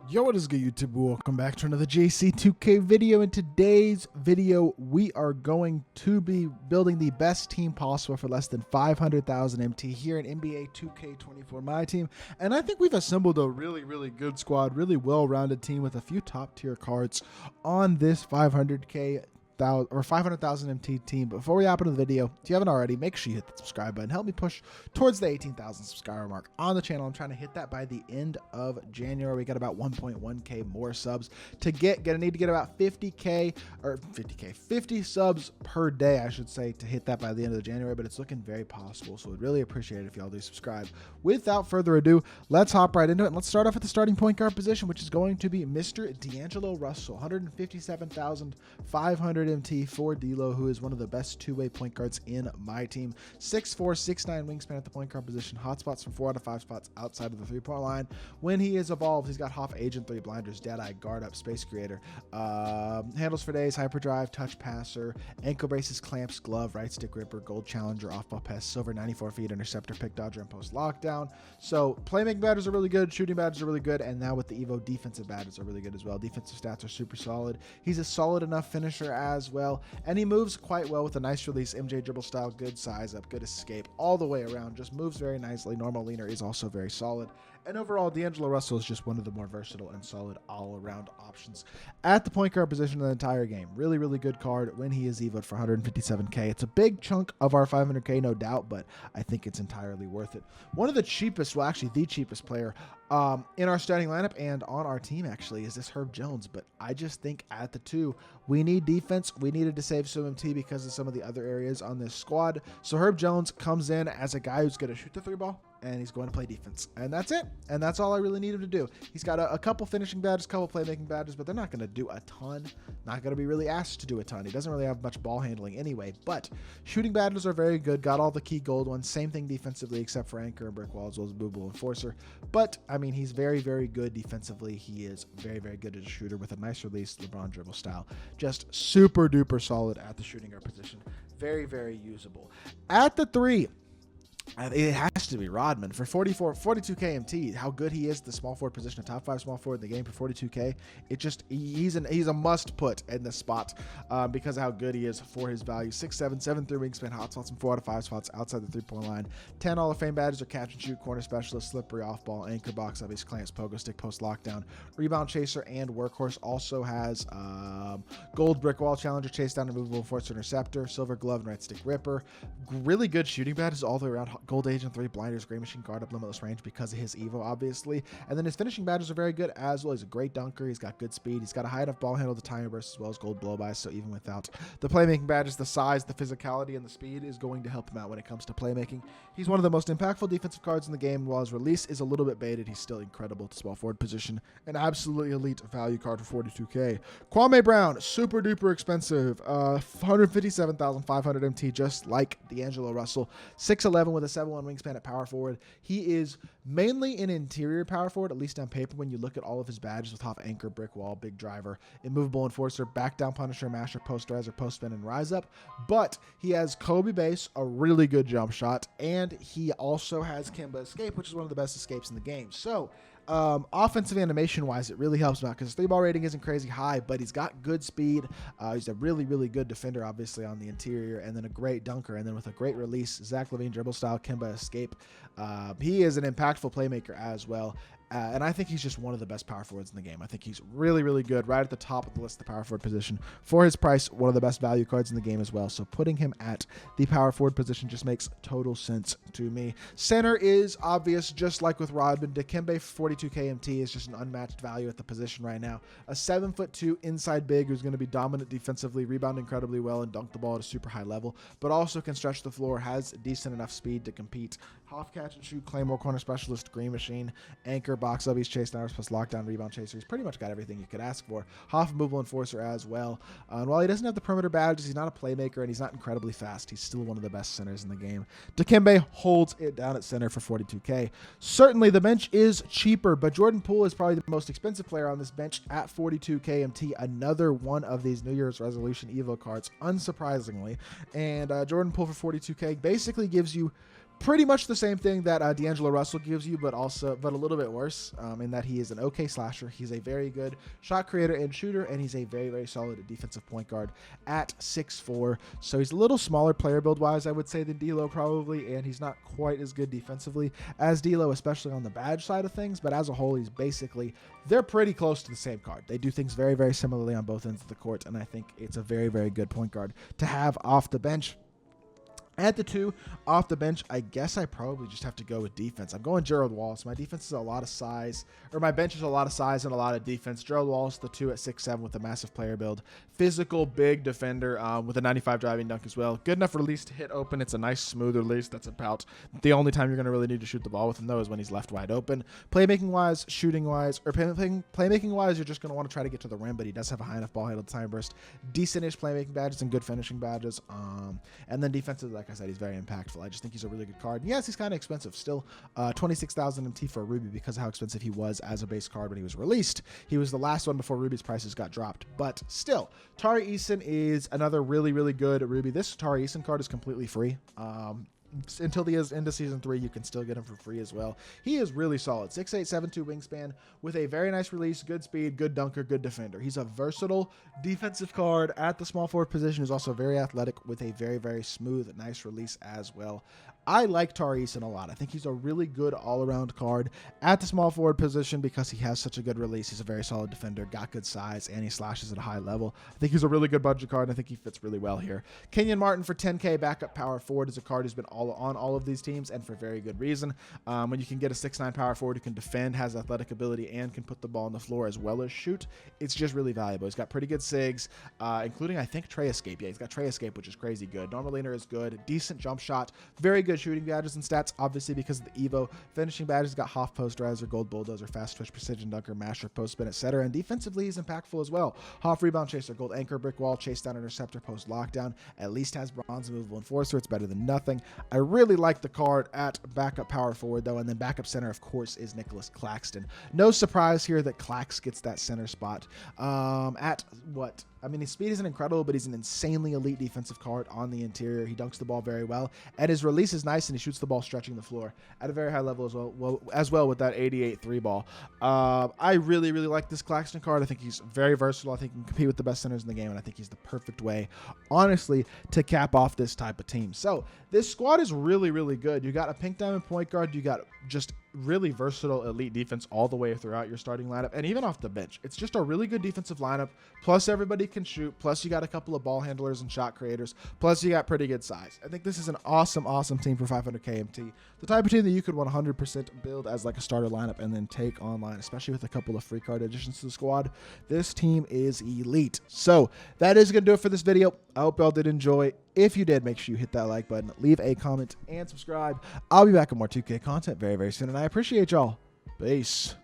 Yo, what is good, YouTube? Welcome back to another JC2K video. In today's video, we are going to be building the best team possible for less than 500,000 MT here in NBA 2K24 MyTEAM. And I think we've assembled a really good squad, really well-rounded team with a few top-tier cards on this 500K or 500,000 MT team. Before we hop into the video, if you haven't already, make sure you hit the subscribe button. Help me push towards the 18,000 subscriber mark on the channel. I'm trying to hit that by the end of January. We got about 1.1k more subs to gonna need to get about 50 subs per day, I should say, to hit that by the end of January, but it's looking very possible. So we'd really appreciate it if y'all do subscribe. Without further ado, let's hop right into it. And let's start off at the starting point guard position, which is going to be Mr. D'Angelo Russell, 157,500 MT for D'Lo, who is one of the best two-way point guards in my team. 6'4", 6'9" wingspan at the point guard position. Hot spots from 4 out of 5 spots outside of the three-point line. When he is evolved, he's got Hoff, Agent 3, Blinders, Deadeye, Guard Up, Space Creator, handles for days, Hyperdrive, Touch Passer, Ankle Braces, Clamps, Glove, Right Stick Ripper, Gold Challenger, Off-Ball Pest, Silver, 94 feet, Interceptor, Pick Dodger, and Post Lockdown. So playmaking badges are really good, shooting badges are really good, and now with the Evo, defensive badges are really good as well. Defensive stats are super solid. He's a solid enough finisher as well, and he moves quite well with a nice release, MJ dribble style, good size up, good escape, all the way around, just moves very nicely. Normal leaner is also very solid. And overall, D'Angelo Russell is just one of the more versatile and solid all-around options at the point guard position in the entire game. Really good card when he is evoed for 157k. It's a big chunk of our 500k, no doubt, but I think it's entirely worth it. One of the cheapest, well, actually the cheapest player in our starting lineup and on our team actually is this Herb Jones, but I just think at the 2, we need defense. We needed to save some MT because of some of the other areas on this squad. So Herb Jones comes in as a guy who's going to shoot the 3 ball, and he's going to play defense, and that's it. And that's all I really need him to do. He's got a couple finishing badges, a couple playmaking badges, but they're not going to do a ton. Not going to be really asked to do a ton. He doesn't really have much ball handling anyway, but shooting badges are very good. Got all the key gold ones. Same thing defensively, except for Anchor and Brick Wall, as well as Booble Enforcer. But I mean, he's very good defensively. He is very good as a shooter with a nice release, LeBron dribble style. Just super duper solid at the shooting guard position. Very usable. At the 3, it has to be Rodman for 42k MT. How good he is, the small forward position, a top 5 small forward in the game for 42k. He's a must put in this spot because of how good he is for his value. 6'7", 7'3" wingspan, hot spots from 4 out of 5 spots outside the 3-point line. 10 Hall of Fame badges are catch and shoot, corner specialist, slippery off ball, anchor box, obvious clamps, pogo stick, post lockdown, rebound chaser, and workhorse. Also has gold brick wall challenger, chase down, removable enforcer, interceptor, silver glove, and right stick ripper. Really good shooting badges all the way around. Gold Agent 3, Blinders, Gray Machine, Guard Up, Limitless Range because of his Evo, obviously. And then his finishing badges are very good as well. He's a great dunker. He's got good speed. He's got a high enough ball handle to time burst as well as gold blow by. So even without the playmaking badges, the size, the physicality, and the speed is going to help him out when it comes to playmaking. He's one of the most impactful defensive cards in the game. While his release is a little bit baited, he's still incredible to small forward position. An absolutely elite value card for 42k. Kwame Brown, super duper expensive. 157,500 MT, just like D'Angelo Russell. 6'11" with a 7'1" wingspan at power forward. He is mainly an interior power forward, at least on paper when you look at all of his badges with Hoff, Anchor, Brick Wall, Big Driver, Immovable Enforcer, Back Down Punisher, Masher, Post Riser, Post Spin, and Rise Up. But he has Kobe base, a really good jump shot, and he also has Kimba Escape, which is one of the best escapes in the game. So offensive animation wise, it really helps him out because his 3-ball rating isn't crazy high, but he's got good speed. He's a really good defender, obviously, on the interior, and then a great dunker, and then with a great release, Zach LaVine dribble style, Kimba escape. He is an impactful playmaker as well. And I think he's just one of the best power forwards in the game. I think he's really good, right at the top of the list of the power forward position. For his price, one of the best value cards in the game as well. So putting him at the power forward position just makes total sense to me. Center is obvious, just like with Rodman. Dikembe for 42k MT is just an unmatched value at the position right now. A 7'2" inside big who's going to be dominant defensively, rebound incredibly well, and dunk the ball at a super high level, but also can stretch the floor, has decent enough speed to compete. Hoff, catch and shoot, Claymore, corner specialist, Green Machine, Anchor, box ubbies, chase downers, plus lockdown, rebound chaser. He's pretty much got everything you could ask for. Hoff, movable enforcer as well. And while he doesn't have the perimeter badges, he's not a playmaker and he's not incredibly fast. He's still one of the best centers in the game. Dikembe holds it down at center for 42k. Certainly the bench is cheaper, but Jordan Poole is probably the most expensive player on this bench at 42k MT. Another one of these New Year's resolution Evo cards, unsurprisingly. And Jordan Poole for 42k basically gives you pretty much the same thing that D'Angelo Russell gives you, but a little bit worse in that he is an okay slasher. He's a very good shot creator and shooter, and he's a very, very solid defensive point guard at 6'4". So he's a little smaller player build wise, I would say, than D'Lo probably, and he's not quite as good defensively as D'Lo, especially on the badge side of things. But as a whole, they're pretty close to the same card. They do things very, very similarly on both ends of the court, and I think it's a very, very good point guard to have off the bench. At the 2, off the bench, I guess I probably just have to go with defense. I'm going Gerald Wallace. My defense is a lot of size, or my bench is a lot of size and a lot of defense. Gerald Wallace, the 2 at 6'7" with a massive player build. Physical, big defender with a 95 driving dunk as well. Good enough release to hit open. It's a nice, smooth release. That's about the only time you're going to really need to shoot the ball with him, though, is when he's left wide open. Playmaking-wise, shooting-wise, or playmaking-wise, you're just going to want to try to get to the rim, but he does have a high enough ball handle time burst. Decent-ish playmaking badges and good finishing badges. And then defensively, like I said, he's very impactful. I just think he's a really good card. And yes, he's kind of expensive still. 26,000 MT for Ruby because of how expensive he was as a base card when he was released. He was the last one before Ruby's prices got dropped. But still, Tari Eason is another really, really good Ruby. This Tari Eason card is completely free. Until the end of Season 3, you can still get him for free as well. He is really solid. 6'8", 7'2" wingspan with a very nice release, good speed, good dunker, good defender. He's a versatile defensive card at the small forward position. He's also very athletic with a very, very smooth, nice release as well. I like Tari Eason a lot. I think he's a really good all-around card at the small forward position because he has such a good release. He's a very solid defender, got good size, and he slashes at a high level. I think he's a really good budget card, and I think he fits really well here. Kenyon Martin for 10K, backup power forward, is a card who's been on all of these teams, and for very good reason. When you can get a 6'9" power forward who can defend, has athletic ability, and can put the ball on the floor as well as shoot, it's just really valuable. He's got pretty good SIGs, including, I think, Tray Escape. Yeah, he's got Tray Escape, which is crazy good. Normal laner is good. Decent jump shot. Very good shooting badges and stats, obviously, because of the Evo. Finishing badges got Hoff Posterizer, Gold Bulldozer, Fast Twitch, Precision Dunker, Masher, Post Spin, etc. And defensively, he's impactful as well. Hoff Rebound Chaser, Gold Anchor, Brick Wall, Chase Down Interceptor, Post Lockdown. At least has Bronze Movable Enforcer. It's better than nothing. I really like the card at backup power forward, though, and then backup center, of course, is Nicholas Claxton. No surprise here that Clax gets that center spot. At what? I mean, his speed isn't incredible, but he's an insanely elite defensive card on the interior. He dunks the ball very well, and his release is nice, and he shoots the ball stretching the floor at a very high level as well with that 88 3 ball. I really, really like this Claxton card. I think he's very versatile. I think he can compete with the best centers in the game, and I think he's the perfect way, honestly, to cap off this type of team. So this squad is really, really good. You got a pink diamond point guard. You got just really versatile elite defense all the way throughout your starting lineup, and even off the bench. It's just a really good defensive lineup, plus everybody can shoot, plus you got a couple of ball handlers and shot creators, plus you got pretty good size. I think this is an awesome, awesome team for 500k MT. The type of team that you could 100% build as like a starter lineup and then take online, especially with a couple of free card additions to the squad. This team is elite. So that is going to do it for this video. I hope y'all did enjoy. If you did, make sure you hit that like button, leave a comment, and subscribe. I'll be back with more 2K content very, very soon, and I appreciate y'all. Peace.